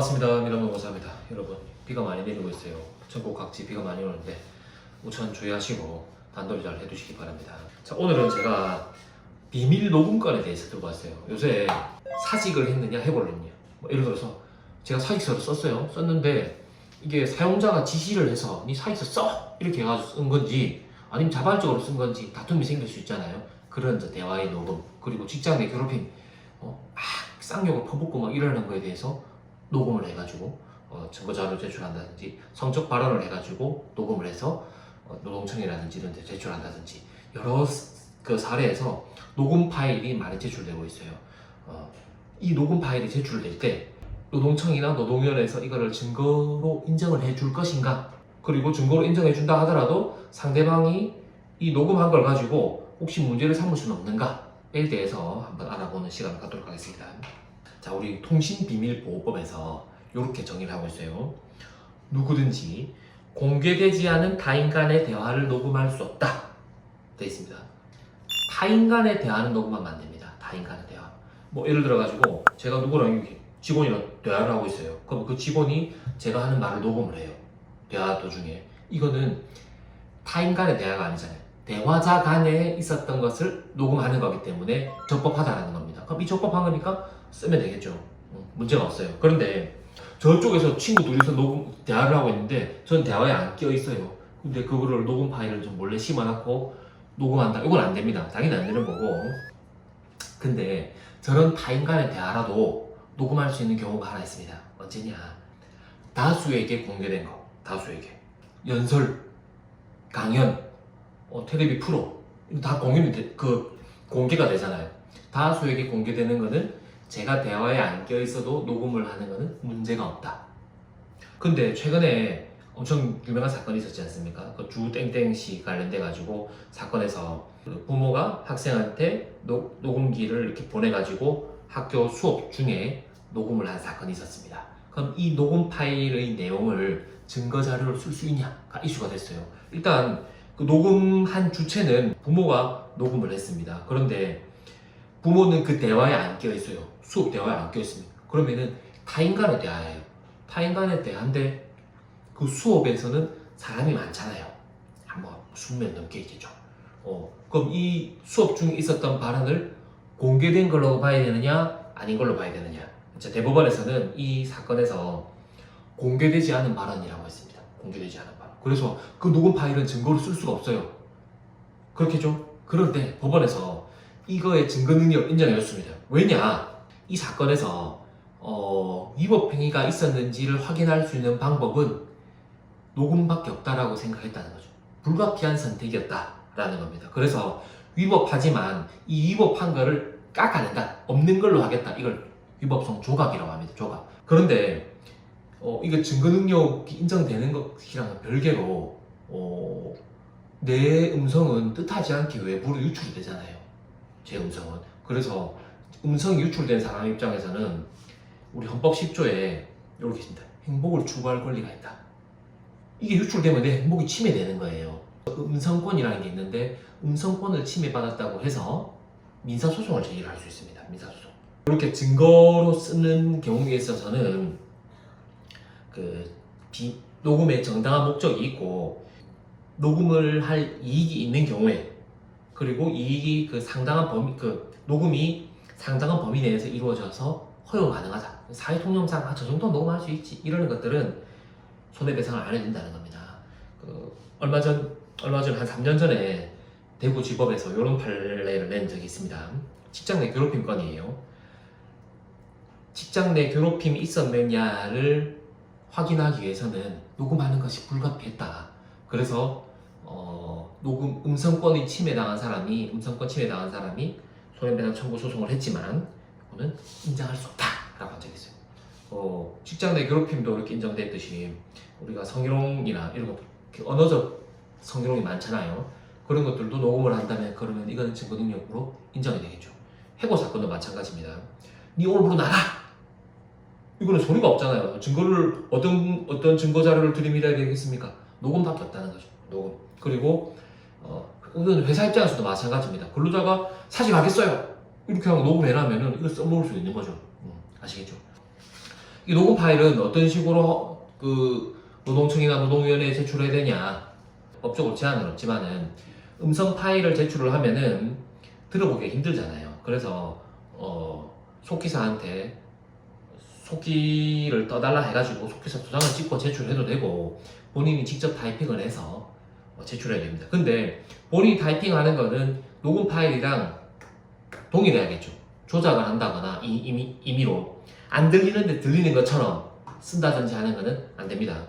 반갑습니다. 미남노 고사입니다. 여러분, 비가 많이 내리고 있어요. 전국 각지 비가 많이 오는데 우천 주의하시고 단돌이 잘 해두시기 바랍니다. 자, 오늘은 제가 비밀 녹음건에 대해서 들고 왔어요. 요새 사직을 했느냐 해볼랬냐, 예를 들어서 제가 사직서를 썼어요. 썼는데 이게 사용자가 지시를 해서 니 사직서 써! 이렇게 해가지고 쓴 건지 아니면 자발적으로 쓴 건지 다툼이 생길 수 있잖아요. 그런 대화의 녹음, 그리고 직장 내 괴롭힘, 쌍욕을 퍼붓고 막 이러는 거에 대해서 녹음을 해가지고 증거 자료를 제출한다든지, 성적 발언을 해가지고 녹음을 해서 노동청이라든지 이런 데 제출한다든지, 여러 그 사례에서 녹음 파일이 많이 제출되고 있어요. 이 녹음 파일이 제출될 때 노동청이나 노동위원회에서 이거를 증거로 인정을 해줄 것인가, 그리고 증거로 인정해 준다 하더라도 상대방이 이 녹음한 걸 가지고 혹시 문제를 삼을 수는 없는가에 대해서 한번 알아보는 시간을 갖도록 하겠습니다. 자, 우리 통신비밀보호법에서 이렇게 정의를 하고 있어요. 누구든지 공개되지 않은 타인 간의 대화를 녹음할 수 없다 되어 있습니다. 타인 간의 대화는 녹음하면 안 됩니다. 타인 간의 대화. 예를 들어가지고 제가 누구랑 이렇게 직원이랑 대화를 하고 있어요. 그럼 그 직원이 제가 하는 말을 녹음을 해요. 대화 도중에. 이거는 타인 간의 대화가 아니잖아요. 대화자 간에 있었던 것을 녹음하는 거기 때문에 적법하다는 겁니다. 그럼 이 적법한 거니까 쓰면 되겠죠. 문제가 없어요. 그런데 저쪽에서 친구 둘이서 대화를 하고 있는데 전 대화에 안 끼어 있어요. 근데 그거를 녹음 파일을 좀 몰래 심어놓고 녹음한다. 이건 안 됩니다. 당연히 안 되는 거고. 근데 저런 타인 간의 대화라도 녹음할 수 있는 경우가 하나 있습니다. 언제냐? 다수에게 공개된 거. 다수에게. 연설, 강연, 텔레비 프로, 이거 다 공개가 되잖아요. 다수에게 공개되는 거는 제가 대화에 안 껴있어도 녹음을 하는 거는 문제가 없다. 근데 최근에 엄청 유명한 사건이 있었지 않습니까? 그 주땡땡씨 관련돼 가지고 사건에서 부모가 학생한테 녹음기를 이렇게 보내가지고 학교 수업 중에 녹음을 한 사건이 있었습니다. 그럼 이 녹음 파일의 내용을 증거 자료로 쓸 수 있냐가 이슈가 됐어요. 일단 그 녹음한 주체는 부모가 녹음을 했습니다. 그런데 부모는 그 대화에 안 껴 있어요. 수업 대화에 안 껴 있습니다. 그러면은 타인 간의 대화예요. 타인 간의 대화인데 그 수업에서는 사람이 많잖아요. 한 20명 넘게 있겠죠. 그럼 이 수업 중에 있었던 발언을 공개된 걸로 봐야 되느냐, 아닌 걸로 봐야 되느냐. 대법원에서는 이 사건에서 공개되지 않은 발언이라고 했습니다. 공개되지 않은 발언. 그래서 그 녹음 파일은 증거로 쓸 수가 없어요. 그렇겠죠? 그런데 법원에서 이거의 증거 능력 인정해줬습니다. 왜냐? 이 사건에서 위법 행위가 있었는지를 확인할 수 있는 방법은 녹음밖에 없다라고 생각했다는 거죠. 불가피한 선택이었다라는 겁니다. 그래서 위법하지만 이 위법한 거를 깎아낸다, 없는 걸로 하겠다. 이걸 위법성 조각이라고 합니다. 조각. 그런데 이거 증거 능력이 인정되는 것이랑은 별개로 내 음성은 뜻하지 않게 외부로 유출이 되잖아요. 제 음성은. 그래서 음성이 유출된 사람 입장에서는 우리 헌법 10조에 이렇게 있습니다. 행복을 추구할 권리가 있다. 이게 유출되면 내 행복이 침해되는 거예요. 음성권이라는 게 있는데 음성권을 침해받았다고 해서 민사소송을 제기를 할 수 있습니다. 민사소송. 이렇게 증거로 쓰는 경우에 있어서는 녹음의 정당한 목적이 있고 녹음을 할 이익이 있는 경우에, 그리고 이익이 녹음이 상당한 범위 내에서 이루어져서 허용 가능하다. 사회통념상 저 정도 녹음할 수 있지, 이러는 것들은 손해배상을 안 해준다는 겁니다. 얼마 전 한 3년 전에 대구지법에서 이런 판례를 낸 적이 있습니다. 직장 내 괴롭힘 건이에요. 직장 내 괴롭힘이 있었느냐를 확인하기 위해서는 녹음하는 것이 불가피했다. 그래서 음성권 침해당한 사람이 손해배상 청구 소송을 했지만 이거는 인정할 수 없다라고 한 적이 있어요. 직장 내 괴롭힘도 이렇게 인정됐듯이 우리가 성희롱이나 이런 거, 언어적 성희롱이 많잖아요. 그런 것들도 녹음을 한다면 그러면 이거는 증거 능력으로 인정이 되겠죠. 해고 사건도 마찬가지입니다. 니 오늘부로 나가! 이거는 소리가 없잖아요. 증거를 어떤 증거 자료를 들이밀어야 되겠습니까? 녹음밖에 없다는 거죠. 녹음. 그리고 이건 회사 입장에서도 마찬가지입니다. 근로자가 사직하겠어요 이렇게 하고 녹음해놔면은 이거 써먹을 수 있는 거죠. 아시겠죠? 이 녹음 파일은 어떤 식으로 그 노동청이나 노동위원회에 제출해야 되냐, 법적으로 제한은 없지만은 음성 파일을 제출을 하면은 들어보기가 힘들잖아요. 그래서 속기사한테 속기를 떠달라 해가지고 속기사 도장을 찍고 제출해도 되고, 본인이 직접 타이핑을 해서 제출해야 됩니다. 근데 본인이 타이핑하는 거는 녹음 파일이랑 동일해야겠죠. 조작을 한다거나 임의로 안 들리는데 들리는 것처럼 쓴다든지 하는 거는 안 됩니다.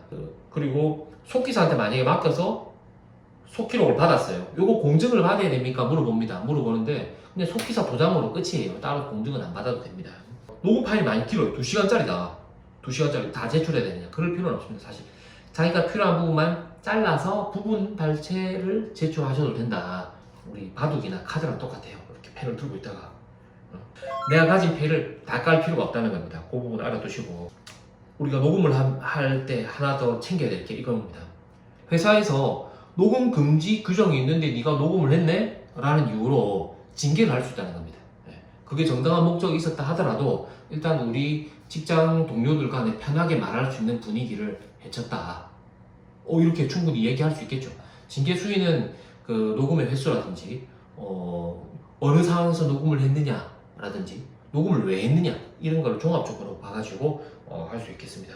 그리고 속기사한테 만약에 맡겨서 속기록을 받았어요. 요거 공증을 받아야 됩니까? 물어봅니다. 물어보는데 그냥 속기사 도장으로 끝이에요. 따로 공증은 안 받아도 됩니다. 녹음 파일이 많이 길어요. 2시간짜리다. 2시간짜리 다 제출해야 되느냐? 그럴 필요는 없습니다. 사실 자기가 필요한 부분만 잘라서 부분 발췌를 제출하셔도 된다. 우리 바둑이나 카드랑 똑같아요. 이렇게 펜을 들고 있다가 내가 가진 펜을 다 깔 필요가 없다는 겁니다. 그 부분 알아두시고, 우리가 녹음을 할 때 하나 더 챙겨야 될 게 이겁니다. 회사에서 녹음 금지 규정이 있는데 네가 녹음을 했네? 라는 이유로 징계를 할 수 있다는 겁니다. 그게 정당한 목적이 있었다 하더라도 일단 우리 직장 동료들 간에 편하게 말할 수 있는 분위기를 해쳤다. 이렇게 충분히 얘기할 수 있겠죠. 징계 수위는 그 녹음의 횟수라든지 어느 상황에서 녹음을 했느냐 라든지 녹음을 왜 했느냐 이런 걸 종합적으로 봐가지고 할 수 있겠습니다.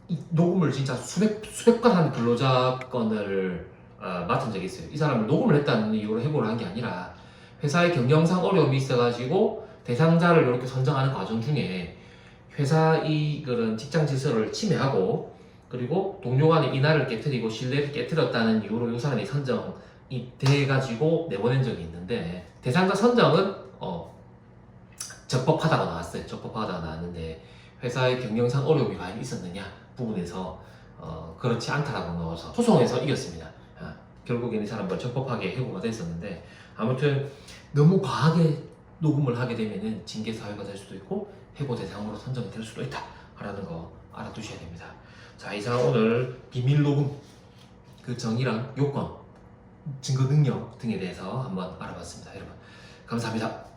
이 녹음을 진짜 수백 건 한 근로자 건을 맡은 적이 있어요. 이 사람을 녹음을 했다는 이유로 해고를 한 게 아니라 회사의 경영상 어려움이 있어가지고 대상자를 이렇게 선정하는 과정 중에 회사 그런 직장 질서를 침해하고, 그리고 동료 간의 인하를 깨트리고 신뢰를 깨트렸다는 이유로 이 사람이 선정이 돼가지고 내보낸 적이 있는데, 대상자 선정은 적법하다고 나왔어요. 적법하다고 나왔는데 회사의 경영상 어려움이 과연 있었느냐 부분에서 그렇지 않다라고 나와서 소송에서 이겼습니다. 결국에는 이 사람은 적법하게 해고가 됐었는데, 아무튼 너무 과하게 녹음을 하게 되면은 징계 사유가 될 수도 있고 해고 대상으로 선정이 될 수도 있다 라는 거 알아두셔야 됩니다. 자, 이상 오늘 비밀 녹음 그 정의랑 요건, 증거 능력 등에 대해서 한번 알아봤습니다. 여러분 감사합니다.